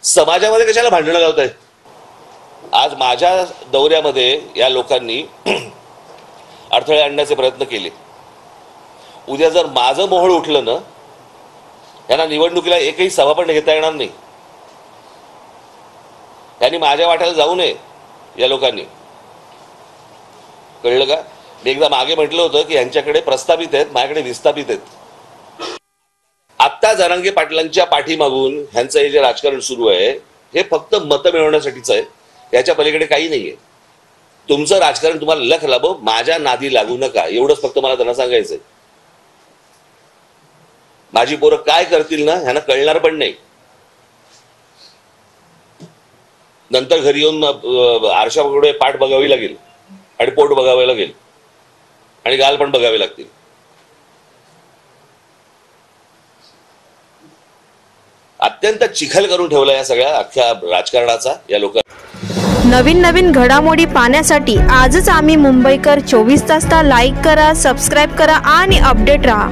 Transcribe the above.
समाजामध्ये कशाला भांडणं लावताय? आज माझ्या दौऱ्यामध्ये या लोकांनी अडथळे आणण्याचे प्रयत्न केले. उद्या जर माझं मोहोळ उठलं ना, यांना निवडणुकीला एकही सभा पण घेता येणार नाही. यांनी माझ्या वाट्याला जाऊ नये या लोकांनी, कळलं का? मी एकदा मागे म्हटलं होतं की यांच्याकडे प्रस्थापित आहेत, माझ्याकडे विस्थापित आहेत. आत्ता जरांगे पाटलांच्या पाठीमागून ह्यांचं हे जे राजकारण सुरू आहे हे फक्त मतं मिळवण्यासाठीच आहे, याच्या पलीकडे काही नाहीये. तुमचं राजकारण तुम्हाला लख लाभो, माझ्या नादी लागू नका, एवढंच फक्त मला त्यांना सांगायचंय. माझी पोरं काय करतील ना ह्यांना कळणार पण नाही. नंतर घरी येऊन आरशापुढे पाठ बघावी लागेल आणि पोट बघावे लागेल आणि गाल पण बघावे लागतील. अत्यंत चिखल करून ठेवला या सगळ्या अख्ख्या राजकारणाचा या लोकांना. नवीन घडामोडी पाहण्यासाठी आजच आम्ही मुंबईकर 24 तासला लाईक करा, सबस्क्राईब करा आणि अपडेट रहा.